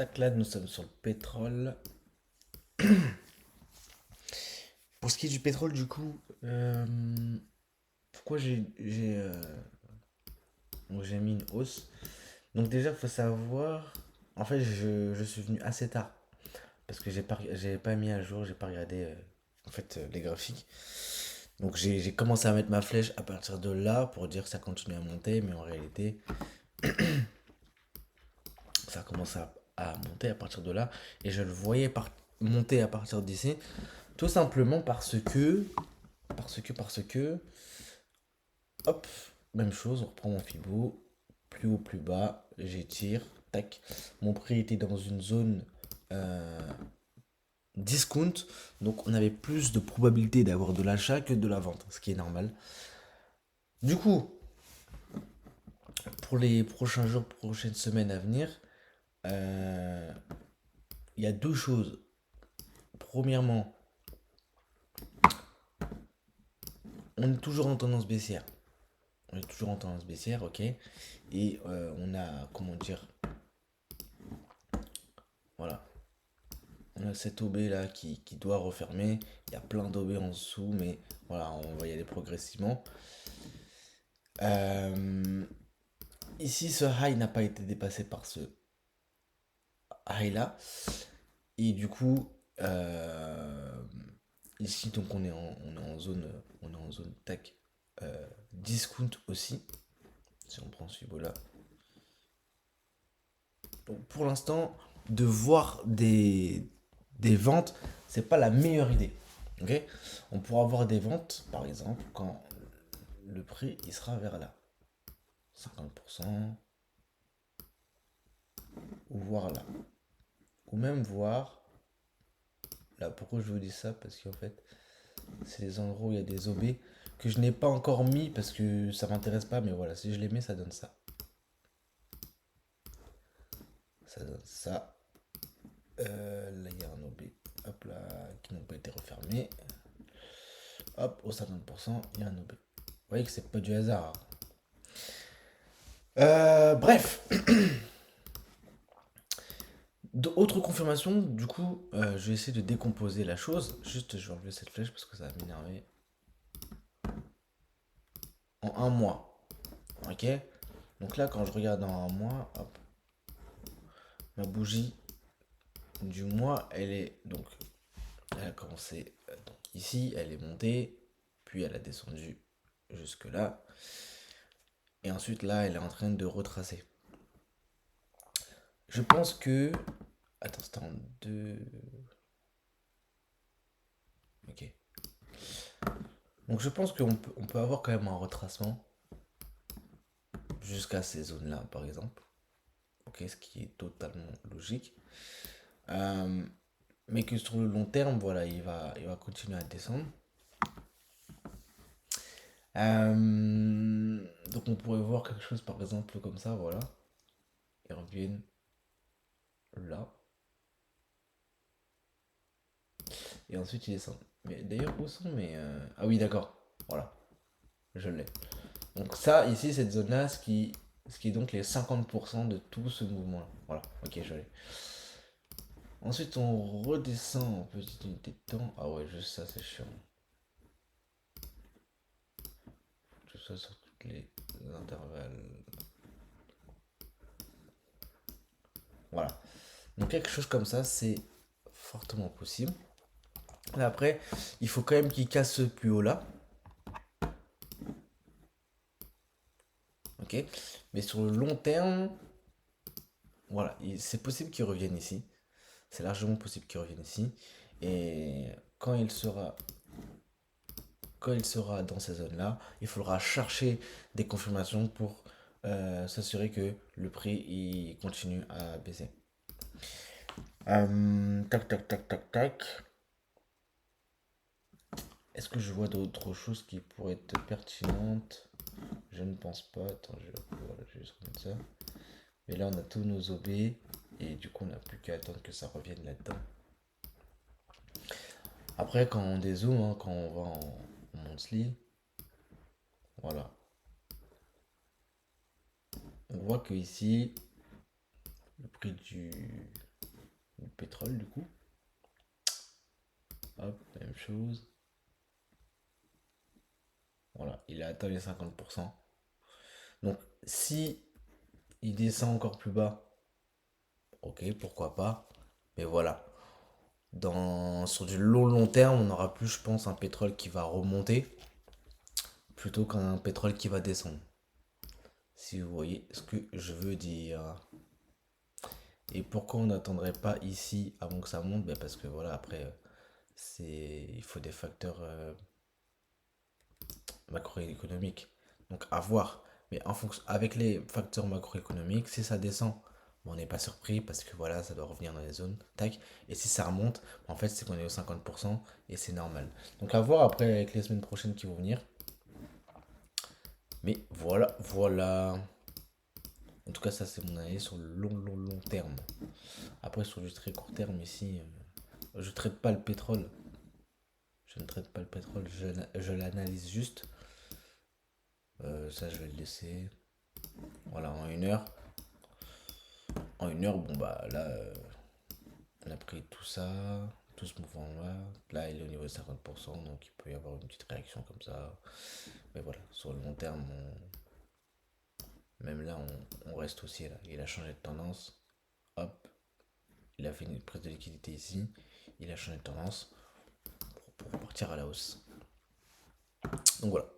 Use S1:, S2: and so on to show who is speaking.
S1: Tac, là, nous sommes sur le pétrole. Pour ce qui est du pétrole, du coup, pourquoi j'ai mis une hausse? Donc déjà, il faut savoir, en fait, je suis venu assez tard parce que j'ai pas mis à jour, j'ai pas regardé en fait les graphiques. Donc j'ai commencé à mettre ma flèche à partir de là pour dire que ça continue à monter, mais en réalité, ça commence à monter à partir de là et je le voyais monter à partir d'ici, tout simplement parce que hop, même chose, on reprend mon Fibo, plus haut, plus bas, j'étire, tac. Mon prix était dans une zone euh, discount, donc on avait plus de probabilité d'avoir de l'achat que de la vente, ce qui est normal. Du coup, pour les prochains jours, prochaines semaines à venir, euh, il y a deux choses. Premièrement, on est toujours en tendance baissière. On est toujours en tendance baissière, ok. Et on a, comment dire, voilà, on a cette OB là qui doit refermer. Il y a plein d'OB en dessous, mais voilà, on va y aller progressivement. Euh, Ici, ce high n'a pas été dépassé par ce high là. Et du coup, ici, donc on est en zone tac discount aussi. Si on prend ce là. Donc pour l'instant, de voir des ventes, c'est pas la meilleure idée. Ok. On pourra avoir des ventes, par exemple, quand le prix il sera vers là. 50%, ou voir là. Ou même voir là. Pourquoi je vous dis ça? Parce qu'en fait, c'est les endroits où il y a des OB que je n'ai pas encore mis parce que ça m'intéresse pas. Mais voilà, si je les mets, ça donne ça. Ça donne ça. Là, il y a un OB. Hop là, qui n'ont pas été refermés. Hop, au 50%, il y a un OB. Vous voyez que c'est pas du hasard. Bref, autre confirmation, du coup, je vais essayer de décomposer la chose. Juste, je vais enlever cette flèche parce que ça va m'énerver. En un mois, ok. Donc là, quand je regarde dans un mois, hop, ma bougie du mois, elle est donc, elle a commencé donc ici, elle est montée, puis elle a descendu jusque là, et ensuite là, elle est en train de retracer. Je pense que, attends, c'était en deux, ok. Donc je pense on peut avoir quand même un retracement jusqu'à ces zones-là, par exemple. Ok, ce qui est totalement logique. Euh, mais que sur le long terme, voilà, il va continuer à descendre. Donc on pourrait voir quelque chose, par exemple, comme ça, voilà. Ils reviennent là. Et ensuite ils descendent. Mais d'ailleurs, où sont mes... Ah oui, d'accord. Voilà, je l'ai. Donc ça, ici, cette zone-là, ce qui est donc les 50% de tout ce mouvement-là. Voilà, ok, je l'ai. Ensuite, on redescend en petite unité de temps. Ah ouais, juste ça, c'est chiant. Tout ça sur toutes les intervalles. Voilà. Donc quelque chose comme ça, c'est fortement possible. Mais après, il faut quand même qu'il casse ce plus haut là. Ok. Mais sur le long terme, voilà, c'est possible qu'il revienne ici. C'est largement possible qu'il revienne ici. Et quand il sera quand il sera dans ces zones-là, il faudra chercher des confirmations pour s'assurer que le prix il continue à baisser. Tac, tac, tac, tac, tac. Est-ce que je vois d'autres choses qui pourraient être pertinentes? Je ne pense pas. Attends, voilà, je vais juste remettre ça. Mais là, on a tous nos OB. Et du coup, on n'a plus qu'à attendre que ça revienne là-dedans. Après, quand on dézoome, hein, quand on va en monthly, voilà. On voit que ici, le prix du pétrole du coup. Hop, même chose. Voilà, il a atteint les 50%. Donc si il descend encore plus bas, ok, pourquoi pas. Mais voilà. Sur du long terme, on aura plus, je pense, un pétrole qui va remonter plutôt qu'un pétrole qui va descendre. Si vous voyez ce que je veux dire. Et pourquoi on n'attendrait pas ici avant que ça monte? Ben parce que voilà, après, il faut des facteurs macroéconomiques. Donc à voir. Mais avec les facteurs macroéconomiques, si ça descend, bon, on n'est pas surpris parce que voilà, ça doit revenir dans les zones. Tac. Et si ça remonte, en fait, c'est qu'on est au 50% et c'est normal. Donc à voir après avec les semaines prochaines qui vont venir. Mais voilà, voilà. En tout cas, ça c'est mon analyse sur le long terme. Après, sur du très court terme, ici, je traite pas le pétrole. Je ne traite pas le pétrole, je l'analyse juste. Ça, je vais le laisser. Voilà, en 1 heure. En 1 heure, bon, bah là, on a pris tout ça, tout ce mouvement-là. Là, il est au niveau de 50%, donc il peut y avoir une petite réaction comme ça. Mais voilà, sur le long terme, même là, on reste aussi là. Il a changé de tendance. Hop, il a fait une prise de liquidité ici. Il a changé de tendance pour repartir à la hausse. Donc voilà.